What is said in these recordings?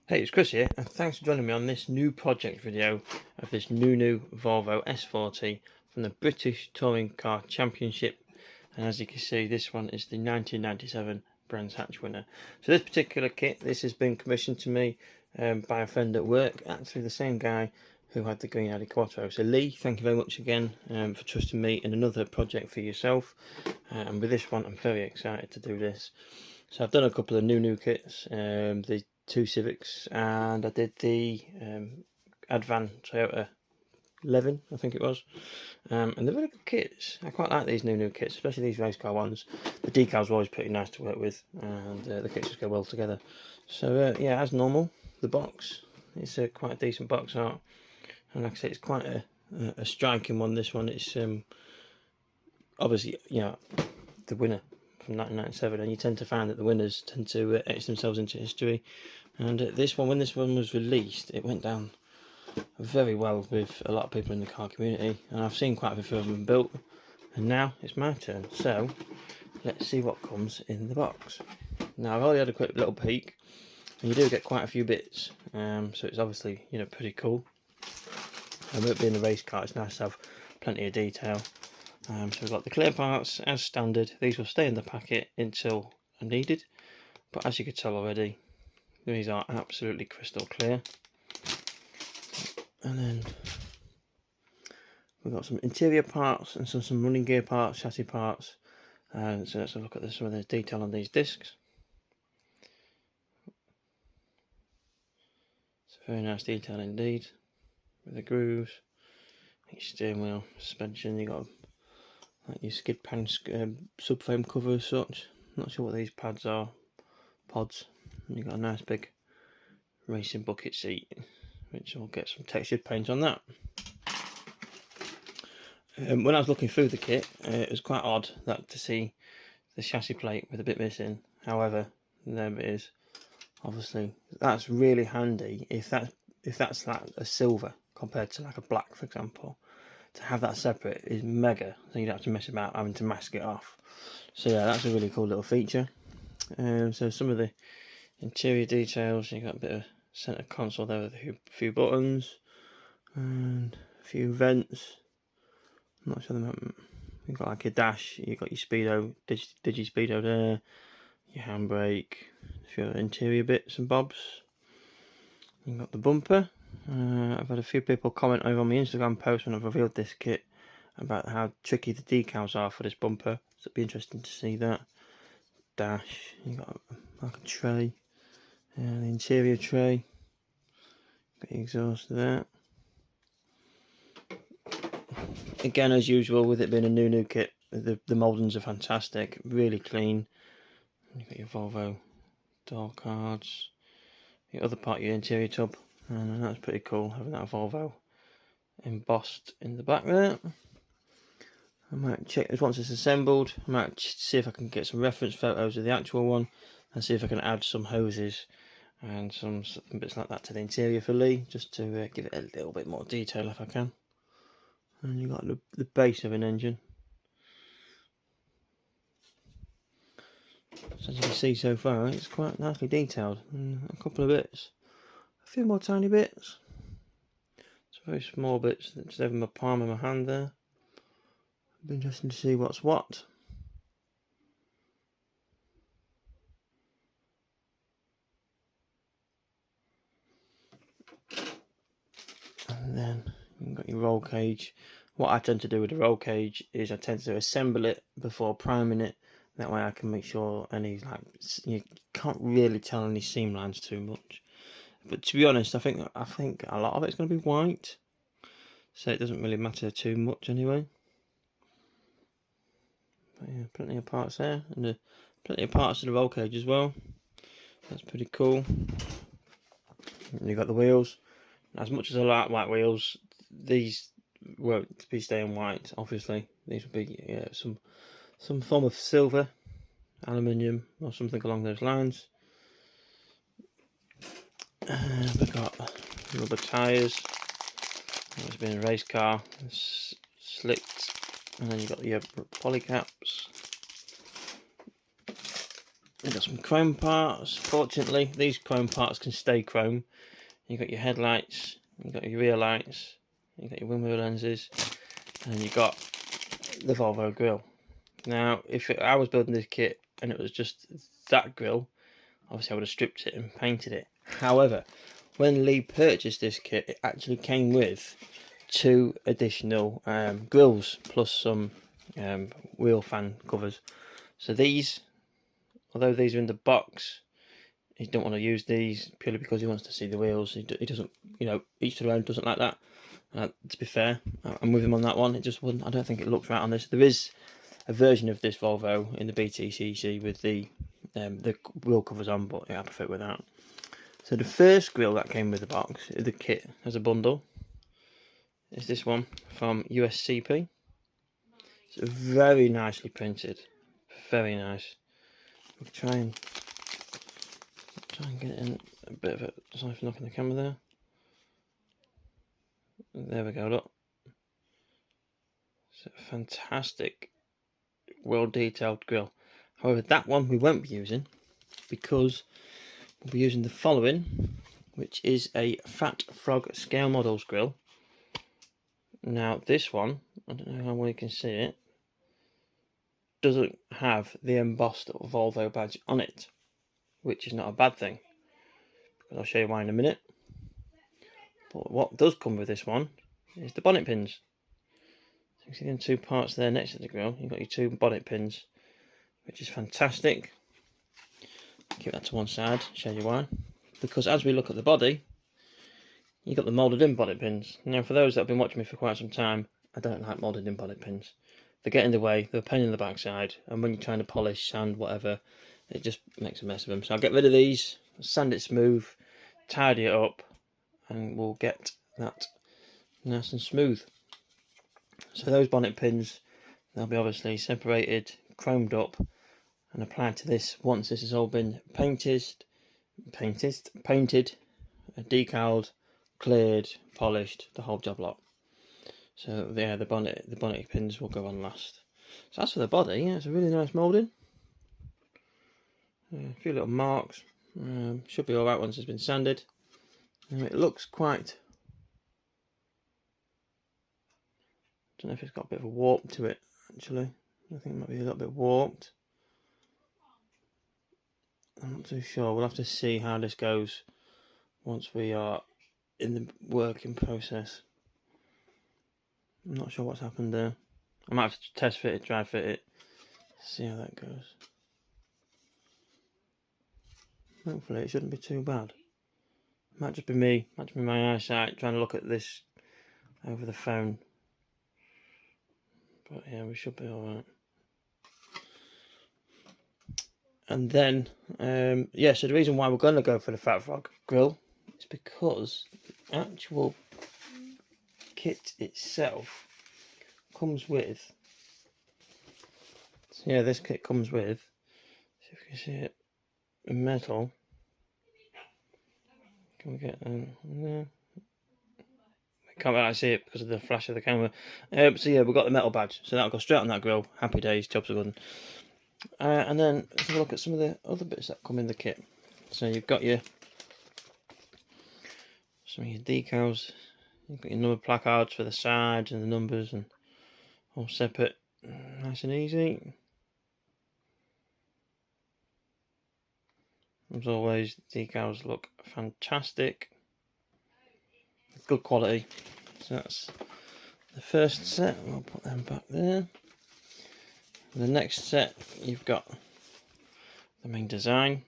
Hey, it's Chris here, and thanks for joining me on this new project video of this Nunu Volvo S40 from the British Touring Car Championship. And as you can see, this one is the 1997 Brands Hatch winner. So this particular kit, this has been commissioned to me by a friend at work, actually the same guy who had the green Audi Quattro. So Lee, thank you very much again for trusting me in another project for yourself. And with this one, I'm very excited to do this. So I've done a couple of Nunu kits, the two Civics, and I did the Advan Toyota 11, I think it was, and they're really good kits. I quite like these Nunu kits, especially these race car ones. The decals are always pretty nice to work with, and the kits just go well together. So yeah, as normal, the box, it's quite a decent box art, and like I say, it's quite a striking one. This one, it's obviously, you know, the winner from 1997, and you tend to find that the winners tend to etch themselves into history. And this one, when this one was released, it went down very well with a lot of people in the car community, and I've seen quite a few of them built, and now it's my turn. So let's see what comes in the box. Now I've already had a quick little peek, and you do get quite a few bits, so it's obviously, you know, pretty cool. And with it being a race car, it's nice to have plenty of detail. So we've got the clear parts as standard. These will stay in the packet until needed, but as you can tell already, these are absolutely crystal clear. And then we've got some interior parts and some running gear parts, chassis parts. And so let's have a look at some of the detail on these discs. It's a very nice detail indeed, with the grooves, your steering wheel, suspension. You got like your skid pan subframe cover as such. Not sure what these pads are, pods. And you've got a nice big racing bucket seat, which will get some textured paint on that. When I was looking through the kit, it was quite odd that to see the chassis plate with a bit missing. However, there it is. Obviously, that's really handy if that's like a silver compared to like a black, for example. To have that separate is mega, so you don't have to mess about having to mask it off. So yeah, that's a really cool little feature. So some of the interior details, you got a bit of centre console there with a few buttons and a few vents. I'm not sure you've got like a dash, you've got your speedo, digi speedo there, your handbrake, a few interior bits and bobs. You've got the bumper. I've had a few people comment over on my Instagram post when I've revealed this kit about how tricky the decals are for this bumper, so it'd be interesting to see that. Dash, you've got like a tray, and the interior tray, got the exhaust there. Again, as usual, with it being a Nunu kit, the mouldings are fantastic, really clean. You've got your Volvo door cards, the other part of your interior tub, and that's pretty cool, having that Volvo embossed in the back there. I might check this once it's assembled. I might see if I can get some reference photos of the actual one, and see if I can add some hoses and some bits like that to the interior for Lee, just to give it a little bit more detail if I can. And you got the base of an engine. So as you can see so far, it's quite nicely detailed. And a couple of bits, a few more tiny bits. Some very small bits that's over my palm of my hand there. It'll be interesting to see what's what. And then you've got your roll cage. What I tend to do with the roll cage is I tend to assemble it before priming it. That way I can make sure any, like, you can't really tell any seam lines too much. But to be honest, I think a lot of it's going to be white, so it doesn't really matter too much anyway. But yeah, plenty of parts there, and plenty of parts of the roll cage as well. That's pretty cool. And you've got the wheels. As much as I like white wheels, these won't be staying white. Obviously, these will be some form of silver, aluminium, or something along those lines. We've got rubber tyres. It's been a race car, slicked, and then you've got your poly caps. You've got some chrome parts. Fortunately, these chrome parts can stay chrome. You've got your headlights, you've got your rear lights, you've got your window lenses, and you've got the Volvo grille. Now, if I was building this kit and it was just that grille, obviously I would have stripped it and painted it. However, when Lee purchased this kit, it actually came with 2 additional grills plus some wheel fan covers. So these, although these are in the box, he don't want to use these purely because he wants to see the wheels. He doesn't, you know, each to their own, doesn't like that. To be fair, I'm with him on that one. It just wouldn't. I don't think it looks right on this. There is a version of this Volvo in the BTCC with the wheel covers on, but yeah, I prefer it without. So the first grille that came with the box, the kit as a bundle, is this one from USCP. It's very nicely printed, very nice. We'll try and get it in a bit of it. Sorry for knocking the camera there. There we go, look. It's a fantastic, well detailed grille. However, that one we won't be using because we'll be using the following, which is a Fat Frog Scale Models grille. Now this one, I don't know how well you can see it, doesn't have the embossed Volvo badge on it, which is not a bad thing, because I'll show you why in a minute. But what does come with this one is the bonnet pins. So you can see them 2 parts there next to the grille. You've got your 2 bonnet pins, which is fantastic. Keep that to one side, show you why. Because as we look at the body, you've got the moulded in bonnet pins. Now for those that have been watching me for quite some time, I don't like moulded in bonnet pins. They get in the way, they're a pain in the backside, and when you're trying to polish, sand, whatever, it just makes a mess of them. So I'll get rid of these, sand it smooth, tidy it up, and we'll get that nice and smooth. So those bonnet pins, they'll be obviously separated, chromed up, and applied to this once this has all been painted, decaled, cleared, polished, the whole job lot. So yeah, the bonnet pins will go on last. So as for the body, yeah, it's a really nice moulding. A few little marks. Should be alright once it's been sanded. It looks quite, I don't know if it's got a bit of a warp to it actually. I think it might be a little bit warped. I'm not too sure. We'll have to see how this goes once we are in the working process. I'm not sure what's happened there. I might have to test fit it, dry fit it, see how that goes. Hopefully it shouldn't be too bad. Might just be me, might just be my eyesight trying to look at this over the phone. But yeah, we should be alright. And then, yeah, so the reason why we're going to go for the Fat Frog grille is because the actual kit itself comes with, so yeah, this kit comes with, see if you can see it, in metal. Can we get no, I can't really see it because of the flash of the camera. So yeah, we've got the metal badge, so that'll go straight on that grille. Happy days, jobs are good. And then let's have a look at some of the other bits that come in the kit. So you've got some of your decals, you've got your number placards for the sides and the numbers, and all separate, nice and easy. As always, decals look fantastic, good quality. So that's the first set. We'll put them back there. The next set, you've got the main design.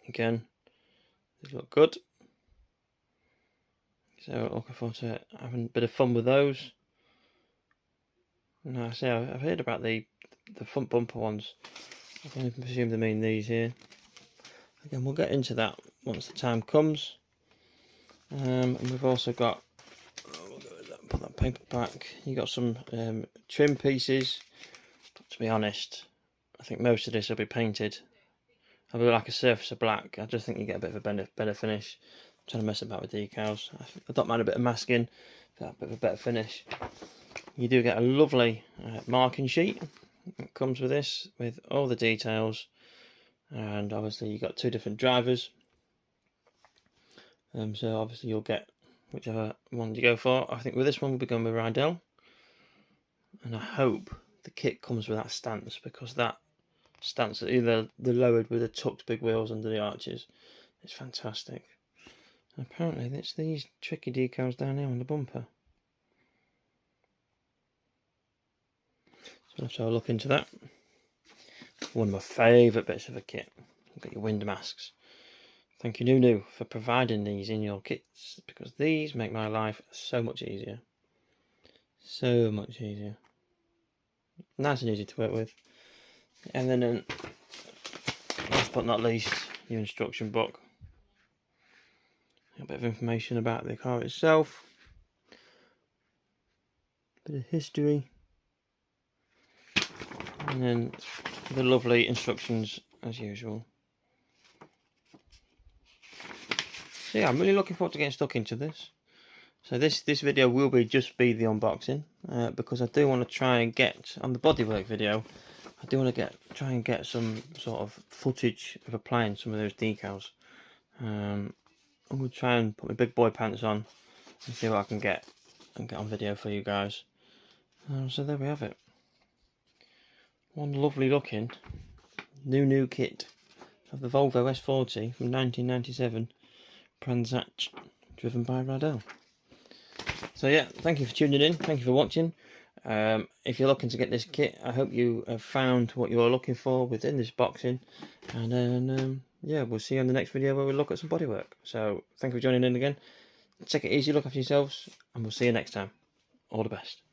Again, these look good. So looking forward to having a bit of fun with those. Now, I say I've heard about the front bumper ones. I can even presume they mean these here. Again, we'll get into that once the time comes. And we've also got, put that paper back. You got some trim pieces. But to be honest, I think most of this will be painted. I'll be like a surface of black. I just think you get a bit of a better finish. I'm trying to mess about with decals. I don't mind a bit of masking, a bit of a better finish. You do get a lovely marking sheet. It comes with this, with all the details, and obviously you've got 2 different drivers. So obviously you'll get whichever one you go for. I think with this one we'll be going with Rydell, and I hope the kit comes with that stance, because that stance, either the lowered with the tucked big wheels under the arches, it's fantastic. And apparently it's these tricky decals down here on the bumper. So let's have a look into that. One of my favourite bits of a kit. You've got your wind masks. Thank you Nunu for providing these in your kits, because these make my life so much easier. So much easier. Nice and easy to work with. And then last but not least, your instruction book. A bit of information about the car itself. A bit of history. And then the lovely instructions as usual. So yeah, I'm really looking forward to getting stuck into this. So this video will just be the unboxing, because I do want to try and get, on the bodywork video, I do want to try and get some sort of footage of applying some of those decals. I'm going to try and put my big boy pants on and see what I can get and get on video for you guys. So there we have it. One lovely looking new kit of the Volvo S40 from 1997, Transat, driven by Rydell. So yeah, thank you for tuning in, thank you for watching. If you're looking to get this kit, I hope you have found what you're looking for within this boxing. And then, yeah, we'll see you on the next video where we look at some bodywork. So thank you for joining in again. Take it easy, look after yourselves, and we'll see you next time. All the best.